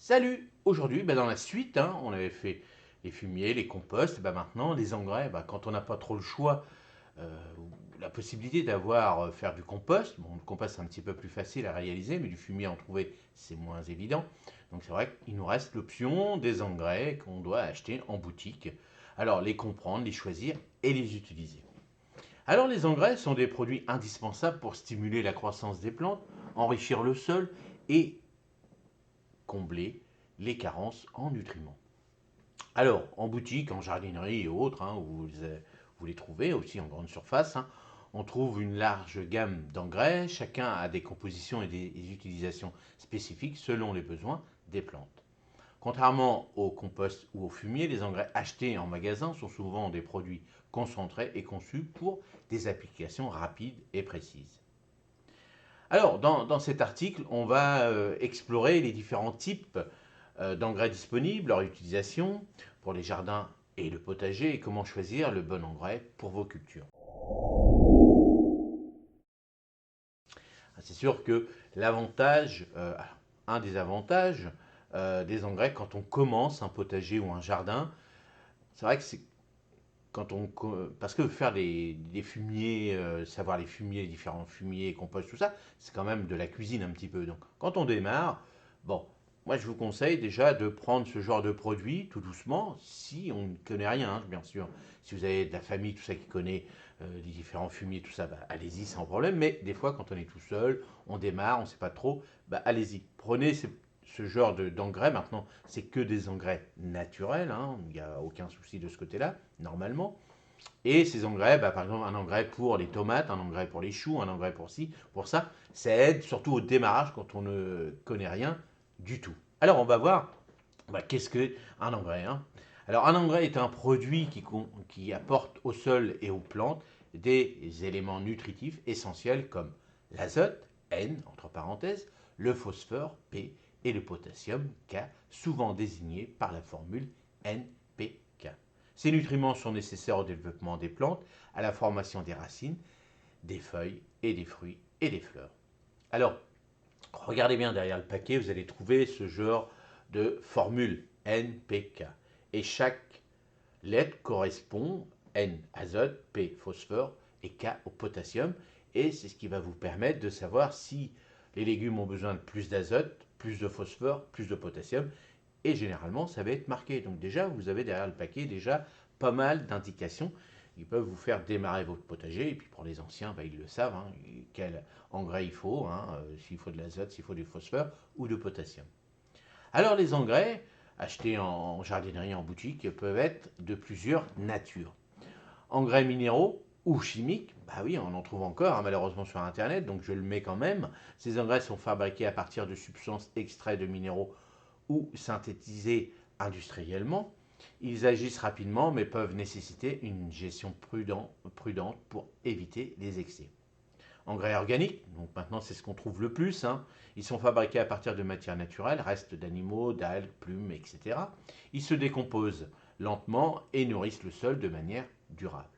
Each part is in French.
Salut! Aujourd'hui, dans la suite, on avait fait les fumiers, les composts, maintenant les engrais, quand on n'a pas trop le choix, ou la possibilité d'avoir faire du compost. Bon, le compost c'est un petit peu plus facile à réaliser, mais du fumier à en trouver, c'est moins évident. Donc c'est vrai qu'il nous reste l'option des engrais qu'on doit acheter en boutique. Alors les comprendre, les choisir et les utiliser. Alors les engrais sont des produits indispensables pour stimuler la croissance des plantes, enrichir le sol et combler les carences en nutriments. Alors, en boutique, en jardinerie et autres, vous les trouvez aussi en grande surface, on trouve une large gamme d'engrais, chacun a des compositions et des utilisations spécifiques selon les besoins des plantes. Contrairement au compost ou au fumier, les engrais achetés en magasin sont souvent des produits concentrés et conçus pour des applications rapides et précises. Alors, dans cet article, on va explorer les différents types d'engrais disponibles, leur utilisation pour les jardins et le potager et comment choisir le bon engrais pour vos cultures. C'est sûr que l'avantage, un des avantages des engrais quand on commence un potager ou un jardin, c'est vrai que c'est parce que faire des fumiers, savoir les fumiers, les différents fumiers, compost, tout ça, c'est quand même de la cuisine un petit peu. Donc, quand on démarre, bon, moi je vous conseille déjà de prendre ce genre de produit tout doucement, si on ne connaît rien, bien sûr. Si vous avez de la famille, tout ça qui connaît les différents fumiers, tout ça, allez-y sans problème. Mais des fois, quand on est tout seul, on démarre, on ne sait pas trop, allez-y. Prenez ce genre d'engrais. Maintenant, c'est que des engrais naturels, il n'y a aucun souci de ce côté-là, normalement. Et ces engrais, par exemple, un engrais pour les tomates, un engrais pour les choux, un engrais pour ci, pour ça aide surtout au démarrage quand on ne connaît rien du tout. Alors, on va voir qu'est-ce qu'un engrais. Alors, un engrais est un produit qui apporte au sol et aux plantes des éléments nutritifs essentiels comme l'azote, N, entre parenthèses, le phosphore, P, et le potassium, K, souvent désigné par la formule NPK. Ces nutriments sont nécessaires au développement des plantes, à la formation des racines, des feuilles et des fruits et des fleurs. Alors, regardez bien derrière le paquet, vous allez trouver ce genre de formule NPK. Et chaque lettre correspond N azote, P phosphore et K au potassium. Et c'est ce qui va vous permettre de savoir si les légumes ont besoin de plus d'azote, plus de phosphore, plus de potassium. Et généralement, ça va être marqué. Donc déjà, vous avez derrière le paquet déjà pas mal d'indications qui peuvent vous faire démarrer votre potager. Et puis pour les anciens, ils le savent, quel engrais il faut, s'il faut de l'azote, s'il faut du phosphore ou du potassium. Alors les engrais achetés en jardinerie, en boutique, peuvent être de plusieurs natures. Engrais minéraux ou chimiques, oui, on en trouve encore malheureusement sur Internet, donc je le mets quand même. Ces engrais sont fabriqués à partir de substances extraits de minéraux ou synthétisés industriellement. Ils agissent rapidement mais peuvent nécessiter une gestion prudente pour éviter les excès. Engrais organiques, donc maintenant c'est ce qu'on trouve le plus. Ils sont fabriqués à partir de matières naturelles, restes d'animaux, d'algues, plumes, etc. Ils se décomposent lentement et nourrissent le sol de manière durable.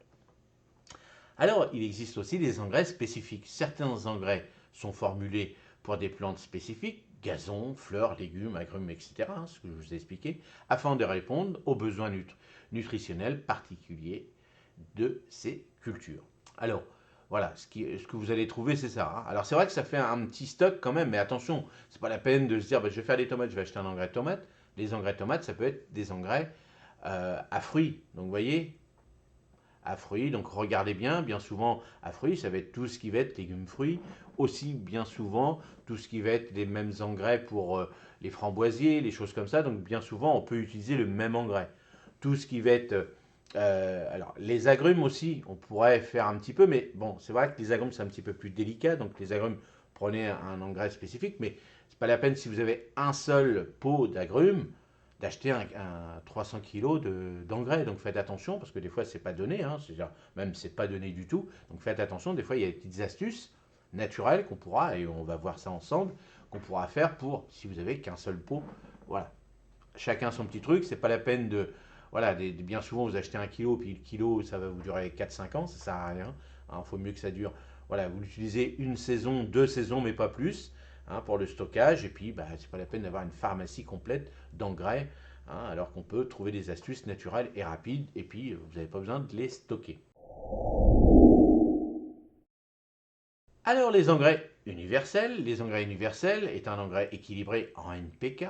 Alors, il existe aussi des engrais spécifiques. Certains engrais sont formulés pour des plantes spécifiques, gazon, fleurs, légumes, agrumes, etc., ce que je vous ai expliqué, afin de répondre aux besoins nutritionnels particuliers de ces cultures. Alors, voilà, ce que vous allez trouver, c'est ça. Alors, c'est vrai que ça fait un petit stock quand même, mais attention, c'est pas la peine de se dire, je vais faire des tomates, je vais acheter un engrais de tomate. Les engrais de tomates, ça peut être des engrais à fruits. Donc, vous voyez, à fruits. Donc regardez bien, bien souvent à fruits, ça va être tout ce qui va être légumes fruits. Aussi bien souvent tout ce qui va être les mêmes engrais pour les framboisiers, les choses comme ça. Donc bien souvent on peut utiliser le même engrais. Tout ce qui va être... alors les agrumes aussi, on pourrait faire un petit peu, mais bon, c'est vrai que les agrumes c'est un petit peu plus délicat. Donc les agrumes, prenez un engrais spécifique, mais c'est pas la peine si vous avez un seul pot d'agrumes d'acheter un 300 kg d'engrais. Donc faites attention, parce que des fois, c'est pas donné, c'est-à-dire même c'est pas donné du tout. Donc faites attention, des fois, il y a des petites astuces naturelles qu'on pourra, et on va voir ça ensemble, qu'on pourra faire pour, si vous avez qu'un seul pot, voilà. Chacun son petit truc, c'est pas la peine de, voilà, bien souvent vous achetez un kilo, puis le kilo, ça va vous durer 4-5 ans, ça sert à rien. Il faut mieux que ça dure, voilà, vous l'utilisez une saison, deux saisons, mais pas plus. hein, pour le stockage. Et puis, c'est pas la peine d'avoir une pharmacie complète d'engrais, hein, alors qu'on peut trouver des astuces naturelles et rapides. Et puis, vous n'avez pas besoin de les stocker. Alors, les engrais universels est un engrais équilibré en NPK.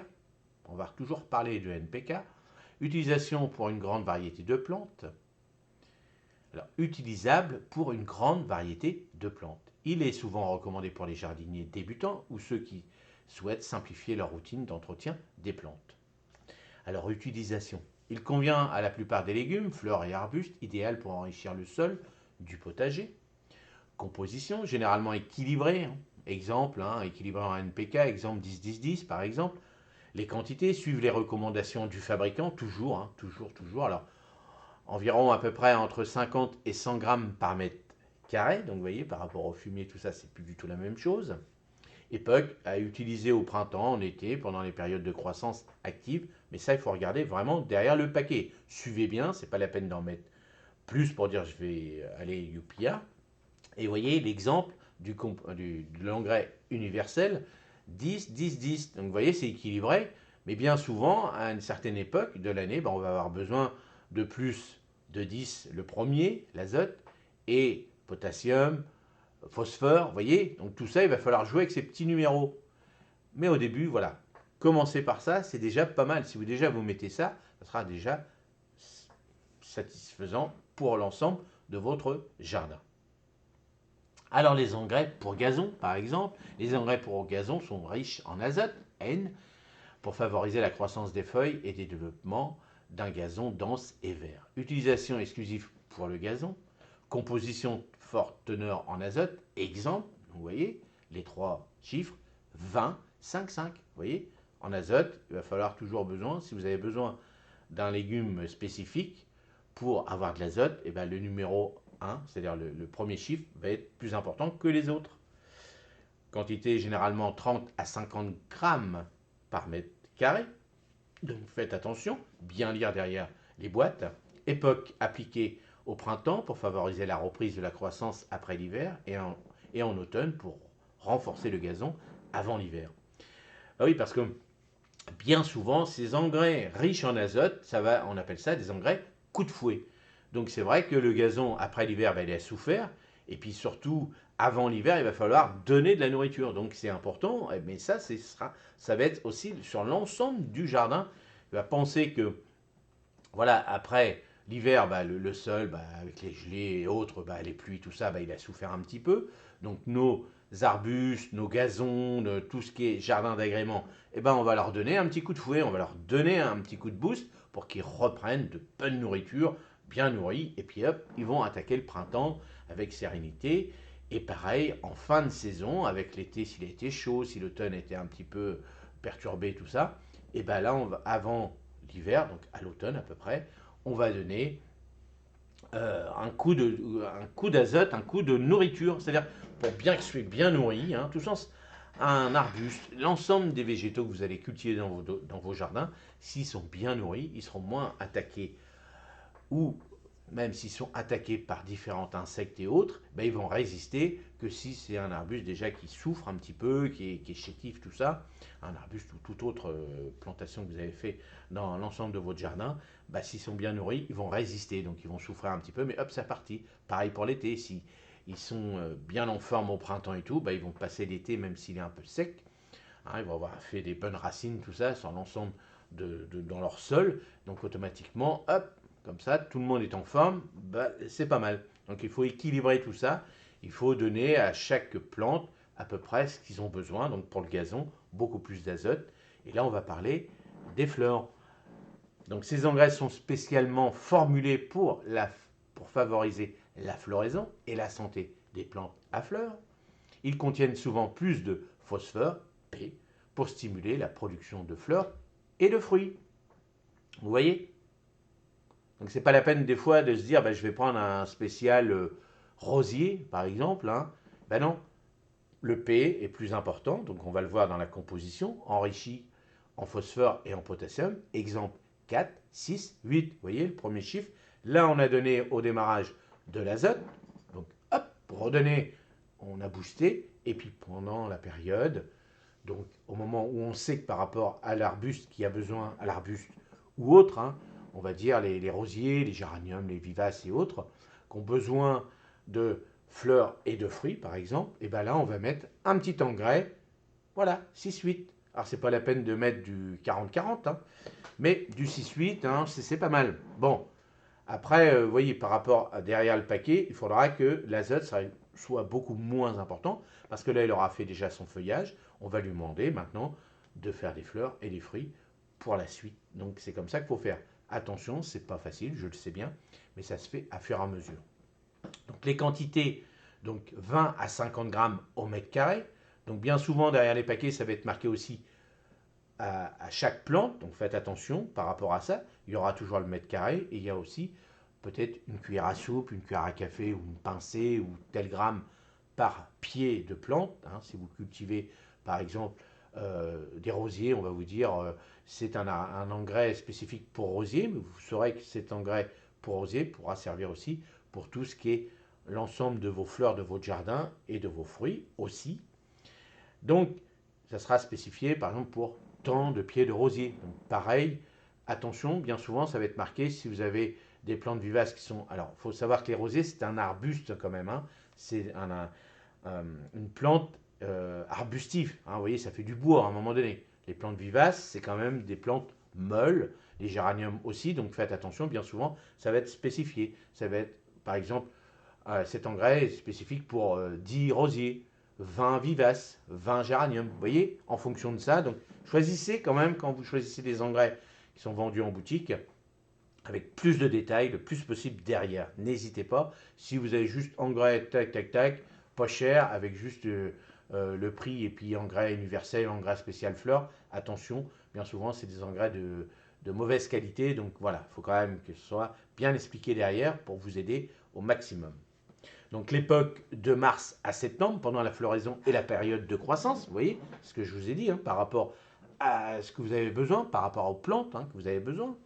On va toujours parler de NPK. Utilisation pour une grande variété de plantes. Alors, utilisable pour une grande variété de plantes. Il est souvent recommandé pour les jardiniers débutants ou ceux qui souhaitent simplifier leur routine d'entretien des plantes. Alors, utilisation. Il convient à la plupart des légumes, fleurs et arbustes, idéal pour enrichir le sol du potager. Composition, généralement équilibrée. Exemple, équilibré en NPK, exemple 10-10-10 par exemple. Les quantités suivent les recommandations du fabricant, toujours. Alors, environ à peu près entre 50 et 100 grammes par mètre carré. Donc, vous voyez, par rapport au fumier, tout ça, c'est plus du tout la même chose. Époque à utiliser au printemps, en été, pendant les périodes de croissance active. Mais ça, il faut regarder vraiment derrière le paquet. Suivez bien, c'est pas la peine d'en mettre plus pour dire je vais aller Youpia. Et vous voyez l'exemple de l'engrais universel 10-10-10. Donc vous voyez, c'est équilibré. Mais bien souvent, à une certaine époque de l'année, on va avoir besoin de plus de 10, le premier, l'azote, et potassium, phosphore, vous voyez. Donc tout ça, il va falloir jouer avec ces petits numéros. Mais au début, voilà, commencez par ça, c'est déjà pas mal. Si vous mettez ça, ça sera déjà satisfaisant pour l'ensemble de votre jardin. Alors les engrais pour gazon, par exemple, les engrais pour gazon sont riches en azote, N, pour favoriser la croissance des feuilles et des développements d'un gazon dense et vert. Utilisation exclusive pour le gazon, composition forte teneur en azote, exemple, vous voyez, les trois chiffres, 20, 5, 5, vous voyez, en azote, il va falloir toujours besoin, si vous avez besoin d'un légume spécifique pour avoir de l'azote, et le numéro 1, c'est-à-dire le premier chiffre, va être plus important que les autres. Quantité généralement 30 à 50 grammes par mètre carré. Donc faites attention, bien lire derrière les boîtes. Époque appliquée au printemps pour favoriser la reprise de la croissance après l'hiver et en automne pour renforcer le gazon avant l'hiver. Ah oui, parce que bien souvent, ces engrais riches en azote, on appelle ça des engrais coup de fouet. Donc c'est vrai que le gazon, après l'hiver, il a souffert. Et puis surtout, avant l'hiver, il va falloir donner de la nourriture. Donc c'est important, mais ça va être aussi sur l'ensemble du jardin. Il va penser que, voilà, après l'hiver, le sol, avec les gelées et autres, les pluies, tout ça, il a souffert un petit peu. Donc nos arbustes, nos gazons, tout ce qui est jardin d'agrément, on va leur donner un petit coup de fouet, on va leur donner un petit coup de boost pour qu'ils reprennent de bonne nourriture, bien nourrie, et puis hop, ils vont attaquer le printemps avec sérénité. Et pareil, en fin de saison, avec l'été, s'il a été chaud, si l'automne était un petit peu perturbé, tout ça, là, avant l'hiver, donc à l'automne à peu près, on va donner un coup d'azote, un coup de nourriture, c'est-à-dire pour bien que ce soit bien nourri, tout sens, un arbuste, l'ensemble des végétaux que vous allez cultiver dans vos jardins, s'ils sont bien nourris, ils seront moins attaqués ou même s'ils sont attaqués par différents insectes et autres, ils vont résister que si c'est un arbuste déjà qui souffre un petit peu, qui est chétif, tout ça, un arbuste ou toute autre plantation que vous avez fait dans l'ensemble de votre jardin, s'ils sont bien nourris, ils vont résister, donc ils vont souffrir un petit peu, mais hop, c'est parti. Pareil pour l'été, si ils sont bien en forme au printemps et tout, ils vont passer l'été même s'il est un peu sec, ils vont avoir fait des bonnes racines, tout ça, sur l'ensemble dans leur sol, donc automatiquement, hop, comme ça, tout le monde est en forme, c'est pas mal. Donc il faut équilibrer tout ça. Il faut donner à chaque plante à peu près ce qu'ils ont besoin. Donc pour le gazon, beaucoup plus d'azote. Et là, on va parler des fleurs. Donc ces engrais sont spécialement formulés pour favoriser la floraison et la santé des plantes à fleurs. Ils contiennent souvent plus de phosphore, P, pour stimuler la production de fleurs et de fruits. Vous voyez? Donc c'est pas la peine des fois de se dire je vais prendre un spécial rosier par exemple. Non, le P est plus important, donc on va le voir dans la composition, enrichi en phosphore et en potassium. Exemple 4, 6, 8, vous voyez le premier chiffre. Là on a donné au démarrage de l'azote, donc hop, pour redonner, on a boosté, et puis pendant la période Donc au moment où on sait que par rapport à l'arbuste qui a besoin, à l'arbuste ou autre, hein, on va dire les rosiers, les géraniums, les vivaces et autres, qui ont besoin de fleurs et de fruits par exemple, et bien là on va mettre un petit engrais, voilà, 6-8. Alors c'est pas la peine de mettre du 40-40, hein, mais du 6-8, hein, c'est pas mal. Bon, après, vous voyez, par rapport à derrière le paquet, il faudra que l'azote soit beaucoup moins important, parce que là, il aura fait déjà son feuillage. On va lui demander maintenant de faire des fleurs et des fruits pour la suite. Donc c'est comme ça qu'il faut faire. Attention, c'est pas facile, je le sais bien, mais ça se fait à fur et à mesure. Donc les quantités, donc 20 à 50 grammes au mètre carré. Donc bien souvent, derrière les paquets, ça va être marqué aussi à chaque plante, donc faites attention par rapport à ça. Il y aura toujours le mètre carré et il y a aussi peut-être une cuillère à soupe, une cuillère à café ou une pincée ou tel gramme par pied de plante. Hein. Si vous cultivez par exemple des rosiers, on va vous dire c'est un engrais spécifique pour rosier, mais vous saurez que cet engrais pour rosier pourra servir aussi pour tout ce qui est l'ensemble de vos fleurs de votre jardin et de vos fruits aussi. Donc, ça sera spécifié par exemple pour tant de pieds de rosier. Donc, pareil, attention, bien souvent, ça va être marqué si vous avez des plantes vivaces qui sont. Alors, il faut savoir que les rosiers, c'est un arbuste quand même. Hein. C'est une plante arbustive. Hein. Vous voyez, ça fait du bois à un moment donné. Les plantes vivaces, c'est quand même des plantes molles. Les géraniums aussi, donc faites attention, bien souvent, ça va être spécifié. Ça va être, par exemple, cet engrais est spécifique pour 10 rosiers, 20 vivaces, 20 géraniums. Vous voyez, en fonction de ça. Donc, choisissez quand même, quand vous choisissez des engrais qui sont vendus en boutique, avec plus de détails, le plus possible derrière. N'hésitez pas. Si vous avez juste engrais, tac, tac, tac, pas cher, avec juste le prix et puis engrais universel, engrais spécial fleurs, attention, bien souvent, c'est des engrais de mauvaise qualité. Donc voilà, il faut quand même que ce soit bien expliqué derrière pour vous aider au maximum. Donc l'époque de mars à septembre, pendant la floraison et la période de croissance, vous voyez, ce que je vous ai dit, hein, par rapport à ce que vous avez besoin, par rapport aux plantes hein, que vous avez besoin.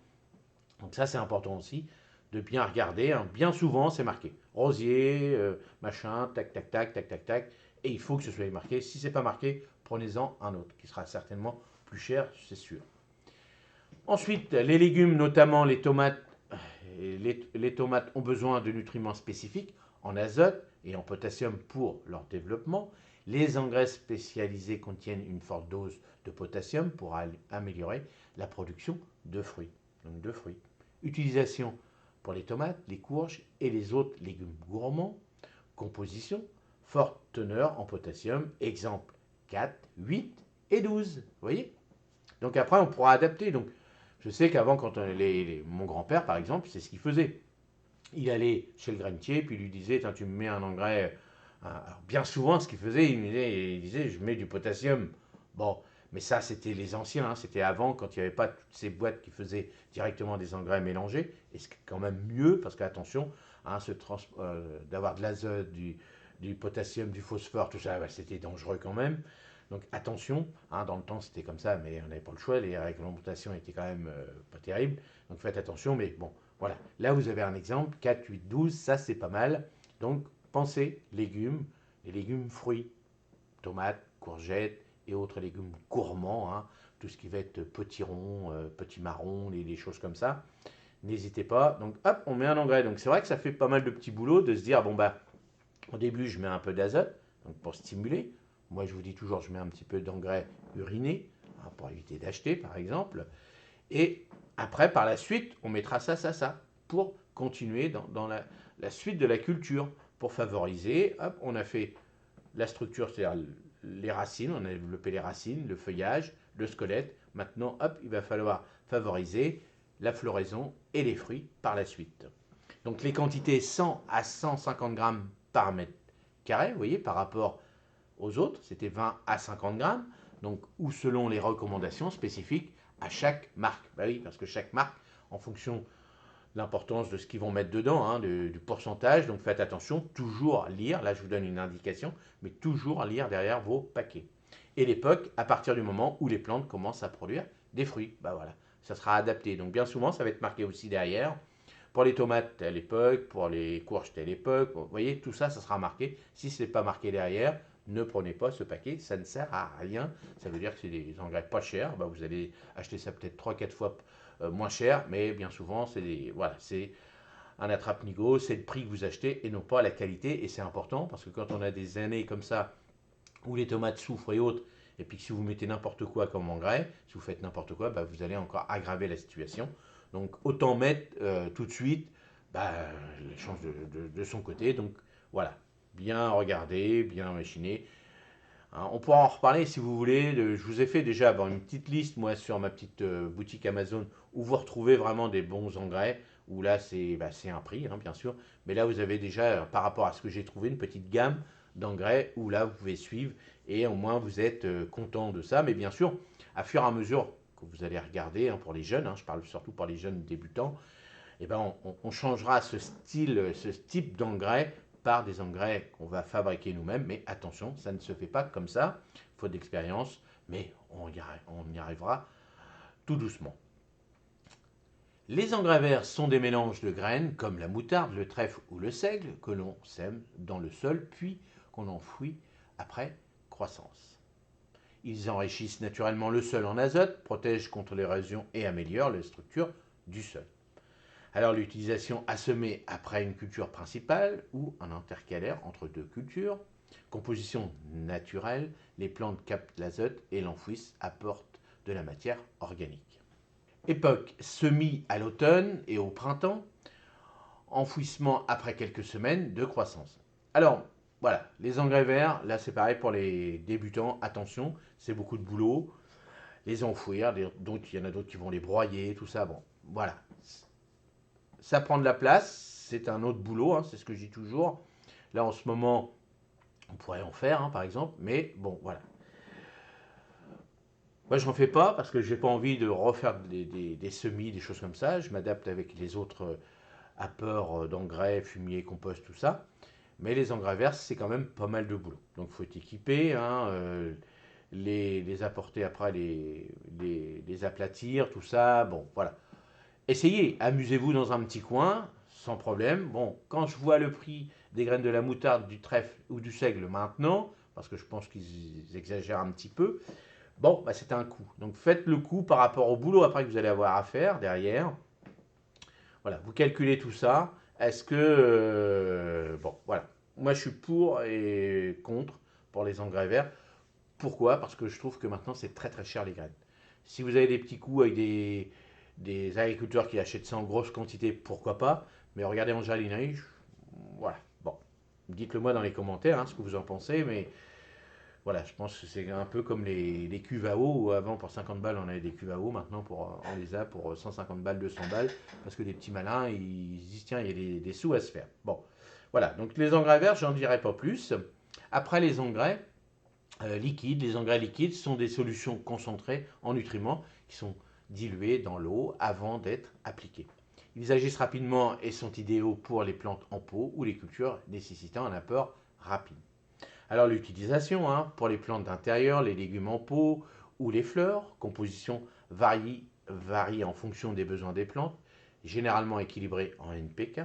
Donc ça c'est important aussi de bien regarder. Hein. Bien souvent c'est marqué rosier, machin, tac, tac, tac, tac, tac, tac. Et il faut que ce soit marqué. Si ce n'est pas marqué, prenez-en un autre qui sera certainement plus cher, c'est sûr. Ensuite, les légumes, notamment les tomates, les tomates ont besoin de nutriments spécifiques en azote et en potassium pour leur développement. Les engrais spécialisés contiennent une forte dose de potassium pour améliorer la production de fruits. Donc de fruits. Utilisation pour les tomates, les courges et les autres légumes gourmands. Composition, forte teneur en potassium, exemple 4, 8 et 12. Vous voyez? Donc après, on pourra adapter. Donc je sais qu'avant, quand mon grand-père, par exemple, c'est ce qu'il faisait. Il allait chez le grainier, puis il lui disait, tu me mets un engrais. Alors, bien souvent, ce qu'il faisait, il disait, je mets du potassium. Bon, mais ça, c'était les anciens. Hein, c'était avant, quand il n'y avait pas toutes ces boîtes qui faisaient directement des engrais mélangés. Et c'est quand même mieux, parce qu'attention, hein, d'avoir de l'azote, du potassium, du phosphore, tout ça, bah, c'était dangereux quand même. Donc attention, hein, dans le temps c'était comme ça, mais on n'avait pas le choix, les réglementations étaient quand même pas terribles, donc faites attention, mais bon, voilà. Là vous avez un exemple, 4, 8, 12, ça c'est pas mal. Donc pensez légumes, les légumes fruits, tomates, courgettes et autres légumes gourmands, hein, tout ce qui va être potiron, petits marrons, les choses comme ça. N'hésitez pas, donc hop, on met un engrais. Donc c'est vrai que ça fait pas mal de petits boulots de se dire, bon bah, au début je mets un peu d'azote, donc pour stimuler. Moi, je vous dis toujours, je mets un petit peu d'engrais uriné, hein, pour éviter d'acheter, par exemple. Et après, par la suite, on mettra ça, pour continuer dans la suite de la culture, pour favoriser. Hop, on a fait la structure, c'est-à-dire les racines, on a développé les racines, le feuillage, le squelette. Maintenant, hop, il va falloir favoriser la floraison et les fruits par la suite. Donc les quantités 100 à 150 grammes par mètre carré, vous voyez, par rapport aux autres, c'était 20 à 50 grammes, donc, ou selon les recommandations spécifiques à chaque marque. Bah oui, parce que chaque marque, en fonction de l'importance de ce qu'ils vont mettre dedans, hein, du pourcentage, donc faites attention, toujours lire, là je vous donne une indication, mais toujours lire derrière vos paquets. Et l'époque, à partir du moment où les plantes commencent à produire des fruits, bah voilà, ça sera adapté. Donc bien souvent, ça va être marqué aussi derrière. Pour les tomates, telle époque, pour les courges, telle époque. Vous voyez, tout ça, ça sera marqué. Si ce n'est pas marqué derrière, ne prenez pas ce paquet, ça ne sert à rien. Ça veut dire que c'est des engrais pas chers. Bah, vous allez acheter ça peut-être 3-4 fois moins cher, mais bien souvent, voilà, c'est un attrape-nigo, c'est le prix que vous achetez et non pas la qualité. Et c'est important parce que quand on a des années comme ça où les tomates souffrent et autres, et puis que si vous mettez n'importe quoi comme engrais, si vous faites n'importe quoi, bah, vous allez encore aggraver la situation. Donc autant mettre tout de suite bah, les chances de son côté. Donc voilà, bien regarder, bien machiner. Hein, on pourra en reparler si vous voulez. Je vous ai fait déjà une petite liste, moi, sur ma petite boutique Amazon, où vous retrouvez vraiment des bons engrais, où là, c'est un prix, hein, bien sûr. Mais là, vous avez déjà, par rapport à ce que j'ai trouvé, une petite gamme d'engrais, où là, vous pouvez suivre, et au moins, vous êtes content de ça. Mais bien sûr, à fur et à mesure que vous allez regarder, hein, pour les jeunes, hein, je parle surtout pour les jeunes débutants, eh ben, on changera ce type d'engrais par des engrais qu'on va fabriquer nous-mêmes. Mais attention, ça ne se fait pas comme ça, faute d'expérience, mais on y arrivera tout doucement. Les engrais verts sont des mélanges de graines comme la moutarde, le trèfle ou le seigle que l'on sème dans le sol puis qu'on enfouit après croissance. Ils enrichissent naturellement le sol en azote, protègent contre l'érosion et améliorent la structure du sol. Alors l'utilisation à semer après une culture principale ou en intercalaire entre deux cultures. Composition naturelle, les plantes captent l'azote et l'enfouissent, apportent de la matière organique. Époque semis à l'automne et au printemps, enfouissement après quelques semaines de croissance. Alors voilà, les engrais verts, là c'est pareil pour les débutants, attention, c'est beaucoup de boulot. Les enfouir, il y en a d'autres qui vont les broyer, tout ça, bon, voilà. Ça prend de la place, c'est un autre boulot, hein, c'est ce que je dis toujours. Là, en ce moment, on pourrait en faire, hein, par exemple, mais bon, voilà. Moi, je n'en fais pas parce que je n'ai pas envie de refaire des semis, des choses comme ça. Je m'adapte avec les autres apports d'engrais, fumier, compost, tout ça. Mais les engrais verts, c'est quand même pas mal de boulot. Donc, il faut être équipé, hein, les apporter après, les aplatir, tout ça. Bon, voilà. Essayez, amusez-vous dans un petit coin, sans problème. Bon, quand je vois le prix des graines de la moutarde, du trèfle ou du seigle maintenant, parce que je pense qu'ils exagèrent un petit peu, bon, bah, c'est un coût. Donc faites le coût par rapport au boulot après que vous allez avoir à faire derrière. Voilà, vous calculez tout ça. Est-ce que... bon, voilà. Moi, je suis pour et contre pour les engrais verts. Pourquoi? Parce que je trouve que maintenant, c'est très très cher les graines. Si vous avez des petits coups avec des agriculteurs qui achètent ça en grosse quantité, pourquoi pas. Mais regardez en jardinerie, voilà. Bon, dites-le moi dans les commentaires, hein, ce que vous en pensez. Mais voilà, je pense que c'est un peu comme les cuves à eau. Où avant, pour 50 balles, on avait des cuves à eau. Maintenant, on les a pour 150 balles, 200 balles. Parce que des petits malins, ils disent, tiens, il y a des sous à se faire. Bon, voilà. Donc les engrais verts, j'en dirai pas plus. Après les engrais liquides, les engrais liquides sont des solutions concentrées en nutriments qui sont dilués dans l'eau avant d'être appliqués. Ils agissent rapidement et sont idéaux pour les plantes en pot ou les cultures nécessitant un apport rapide. Alors l'utilisation, hein, pour les plantes d'intérieur, les légumes en pot ou les fleurs, composition varie en fonction des besoins des plantes, généralement équilibrée en NPK,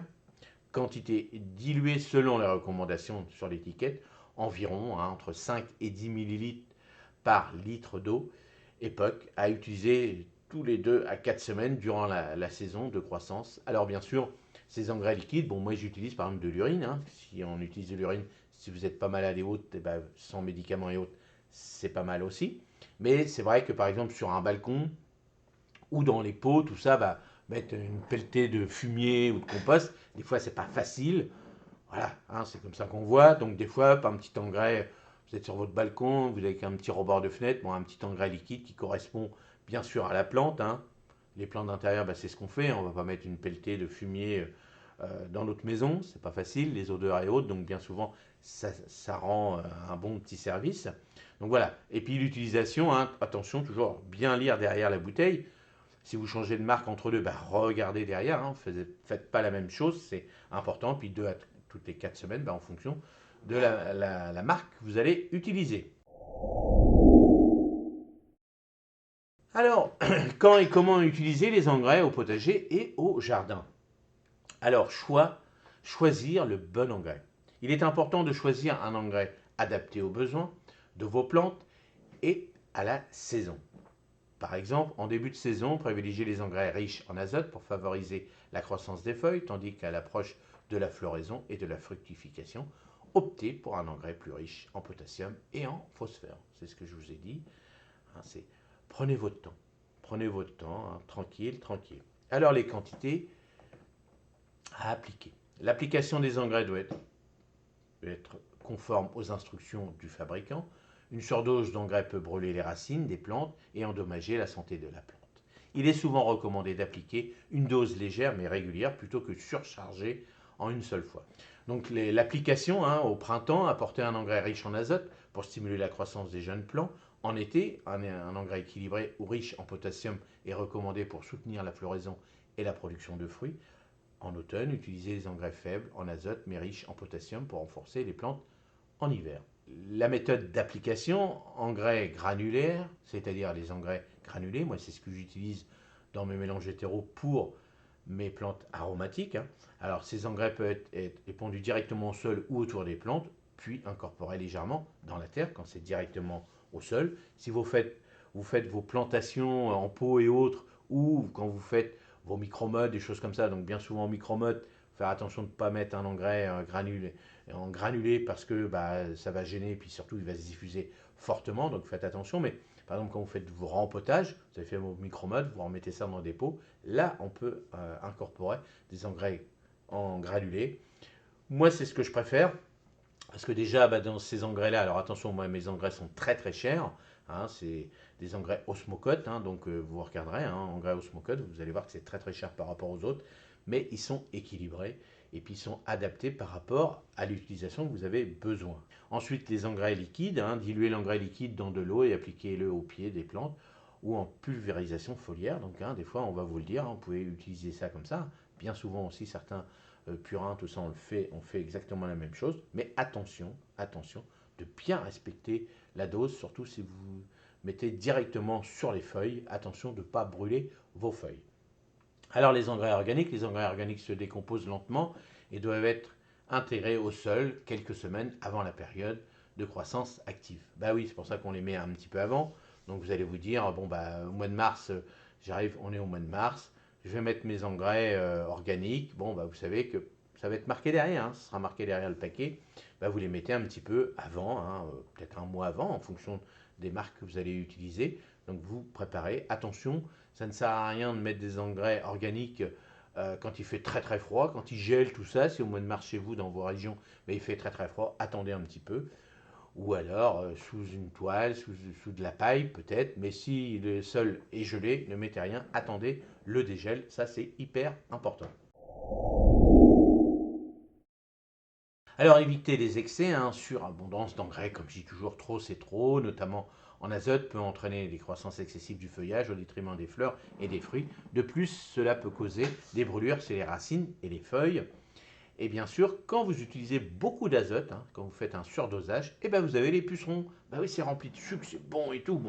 quantité diluée selon les recommandations sur l'étiquette, environ hein, entre 5 et 10 ml par litre d'eau, époque à utiliser tous les 2 à 4 semaines durant la saison de croissance. Alors bien sûr, ces engrais liquides, bon moi j'utilise par exemple de l'urine, hein. Si on utilise de l'urine, si vous n'êtes pas malade et autres, et ben, sans médicaments et autres, c'est pas mal aussi. Mais c'est vrai que par exemple sur un balcon ou dans les pots, tout ça, bah, mettre une pelletée de fumier ou de compost, des fois c'est pas facile. Voilà, hein, c'est comme ça qu'on voit. Donc des fois, par un petit engrais, vous êtes sur votre balcon, vous avez un petit rebord de fenêtre, bon, un petit engrais liquide qui correspond bien sûr à la plante. Hein. Les plantes d'intérieur, bah, c'est ce qu'on fait. On ne va pas mettre une pelletée de fumier dans notre maison. C'est pas facile, les odeurs et autres. Donc bien souvent, ça rend un bon petit service. Donc voilà. Et puis l'utilisation, hein, attention, toujours bien lire derrière la bouteille. Si vous changez de marque entre deux, bah, regardez derrière. Hein, faites pas la même chose, c'est important. Puis toutes les 4 semaines, bah, en fonction de la marque que vous allez utiliser. Alors, quand et comment utiliser les engrais au potager et au jardin? Alors, choisir le bon engrais. Il est important de choisir un engrais adaptés aux besoins de vos plantes et à la saison. Par exemple, en début de saison, privilégiez les engrais riches en azote pour favoriser la croissance des feuilles, tandis qu'à l'approche de la floraison et de la fructification, optez pour un engrais plus riche en potassium et en phosphore. C'est ce que je vous ai dit. Hein, prenez votre temps. Prenez votre temps, hein, tranquille, tranquille. Alors les quantités à appliquer. L'application des engrais doit être conforme aux instructions du fabricant. Une surdose d'engrais peut brûler les racines des plantes et endommager la santé de la plante. Il est souvent recommandé d'appliquer une dose légère mais régulière plutôt que surchargée en une seule fois. Donc l'application au printemps, apporter un engrais riche en azote pour stimuler la croissance des jeunes plants. En été, un engrais équilibré ou riche en potassium est recommandé pour soutenir la floraison et la production de fruits. En automne, utilisez des engrais faibles en azote mais riches en potassium pour renforcer les plantes en hiver. La méthode d'application, engrais granulaires, c'est-à-dire les engrais granulés, moi c'est ce que j'utilise dans mes mélanges hétéros pour mes plantes aromatiques. Alors ces engrais peuvent être épandus directement au sol ou autour des plantes, puis incorporés légèrement dans la terre quand c'est directement au sol. Si vous faites vos plantations en pot et autres, ou quand vous faites vos micromodes, des choses comme ça, donc bien souvent en micromode, faire attention de ne pas mettre un engrais en granulé parce que ça va gêner et puis surtout il va se diffuser fortement, donc faites attention. Mais par exemple, quand vous faites vos rempotages, vous avez fait vos micromodes, vous remettez ça dans des pots, là on peut incorporer des engrais en granulé. Moi, c'est ce que je préfère. Parce que déjà, dans ces engrais-là, alors attention, moi, mes engrais sont très très chers. C'est des engrais osmocote, donc vous regarderez, engrais osmocote, vous allez voir que c'est très très cher par rapport aux autres, mais ils sont équilibrés et puis ils sont adaptés par rapport à l'utilisation que vous avez besoin. Ensuite, les engrais liquides, diluez l'engrais liquide dans de l'eau et appliquez-le au pied des plantes ou en pulvérisation foliaire. Donc, des fois, on va vous le dire, vous pouvez utiliser ça comme ça. Bien souvent aussi, certains purin, tout ça, on fait exactement la même chose. Mais attention, attention, de bien respecter la dose, surtout si vous mettez directement sur les feuilles. Attention de ne pas brûler vos feuilles. Alors les engrais organiques se décomposent lentement et doivent être intégrés au sol quelques semaines avant la période de croissance active. Bah oui, c'est pour ça qu'on les met un petit peu avant. Donc vous allez vous dire, bon au mois de mars, on est au mois de mars, je vais mettre mes engrais organiques. Bon vous savez que ça va être marqué derrière, ça sera marqué derrière le paquet. Vous les mettez un petit peu avant, peut-être un mois avant, en fonction des marques que vous allez utiliser. Donc vous préparez, attention, ça ne sert à rien de mettre des engrais organiques quand il fait très très froid, quand il gèle tout ça, si au mois de mars chez vous dans vos régions, mais il fait très très froid, attendez un petit peu. Ou alors sous une toile, sous de la paille peut-être, mais si le sol est gelé, ne mettez rien, attendez le dégel, ça c'est hyper important. Alors évitez les excès, surabondance d'engrais, comme je dis toujours, trop c'est trop, notamment en azote, peut entraîner des croissances excessives du feuillage au détriment des fleurs et des fruits. De plus, cela peut causer des brûlures chez les racines et les feuilles. Et bien sûr, quand vous utilisez beaucoup d'azote, quand vous faites un surdosage, vous avez les pucerons. Oui, c'est rempli de sucre, c'est bon et tout.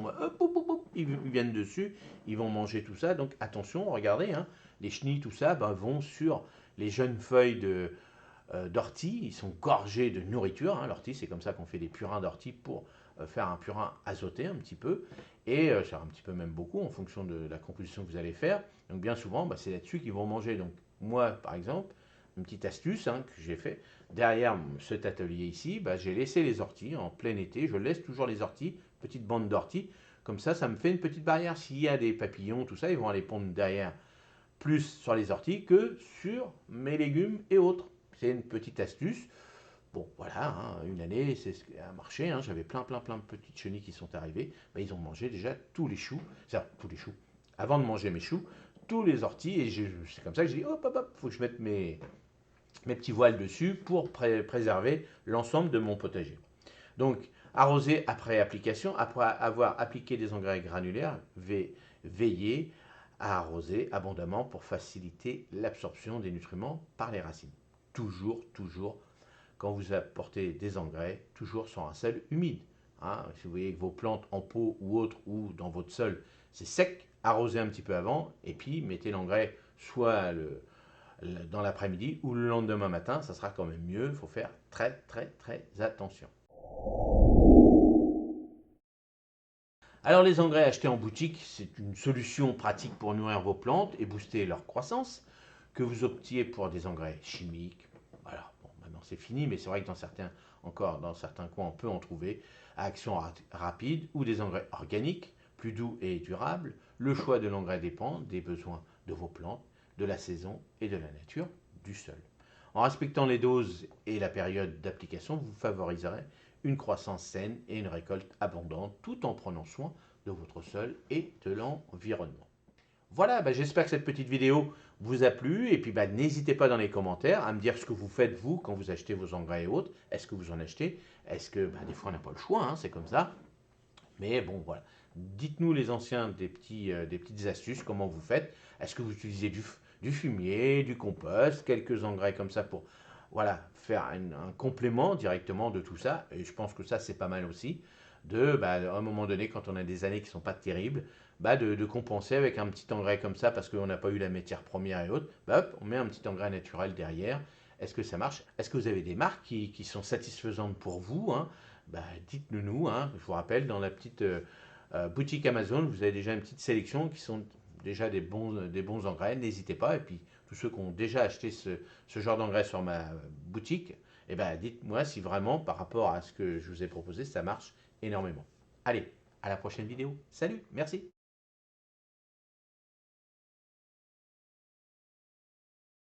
Ils viennent dessus, ils vont manger tout ça. Donc attention, regardez, les chenilles, tout ça, vont sur les jeunes feuilles d'ortie. Ils sont gorgés de nourriture. L'ortie, c'est comme ça qu'on fait des purins d'ortie pour faire un purin azoté un petit peu. Et c'est un petit peu même beaucoup en fonction de la composition que vous allez faire. Donc bien souvent, c'est là-dessus qu'ils vont manger. Donc moi, par exemple, une petite astuce que j'ai fait. Derrière cet atelier ici, j'ai laissé les orties en plein été. Je laisse toujours les orties, petite bande d'orties. Comme ça me fait une petite barrière. S'il y a des papillons, tout ça, ils vont aller pondre derrière plus sur les orties que sur mes légumes et autres. C'est une petite astuce. Bon, voilà, une année, c'est ce qui a marché. J'avais plein de petites chenilles qui sont arrivées. Ils ont mangé déjà tous les choux. C'est-à-dire, tous les choux. Avant de manger mes choux, tous les orties. Et c'est comme ça que j'ai dit, hop, faut que je mette mes petits voiles dessus pour préserver l'ensemble de mon potager. Donc, arroser après application, après avoir appliqué des engrais granulaires, veillez à arroser abondamment pour faciliter l'absorption des nutriments par les racines. Toujours, quand vous apportez des engrais, toujours sur un sol humide. Si vous voyez que vos plantes en pot ou autre, ou dans votre sol, c'est sec, arrosez un petit peu avant, et puis mettez l'engrais soit dans l'après-midi ou le lendemain matin, ça sera quand même mieux. Il faut faire très attention. Alors les engrais achetés en boutique, c'est une solution pratique pour nourrir vos plantes et booster leur croissance. Que vous optiez pour des engrais chimiques, voilà, bon, maintenant c'est fini, mais c'est vrai que dans certains coins, on peut en trouver à action rapide ou des engrais organiques, plus doux et durables. Le choix de l'engrais dépend des besoins de vos plantes, de la saison et de la nature du sol. En respectant les doses et la période d'application, vous favoriserez une croissance saine et une récolte abondante tout en prenant soin de votre sol et de l'environnement. Voilà, j'espère que cette petite vidéo vous a plu et puis n'hésitez pas dans les commentaires à me dire ce que vous faites vous quand vous achetez vos engrais et autres. Est-ce que vous en achetez? Est-ce que des fois on n'a pas le choix, hein, c'est comme ça. Mais bon, voilà. Dites-nous les anciens des petites astuces, comment vous faites. Est-ce que vous utilisez du fumier, du compost, quelques engrais comme ça pour voilà, faire un complément directement de tout ça. Et je pense que ça, c'est pas mal aussi. À un moment donné, quand on a des années qui ne sont pas terribles, de compenser avec un petit engrais comme ça parce qu'on n'a pas eu la matière première et autres. Hop, on met un petit engrais naturel derrière. Est-ce que ça marche? Est-ce que vous avez des marques qui sont satisfaisantes pour vous, hein? Dites-le nous, hein. Je vous rappelle, dans la petite boutique Amazon, vous avez déjà une petite sélection qui sont déjà des bons engrais. N'hésitez pas. Et puis, tous ceux qui ont déjà acheté ce genre d'engrais sur ma boutique, dites-moi si vraiment, par rapport à ce que je vous ai proposé, ça marche énormément. Allez, à la prochaine vidéo. Salut, merci.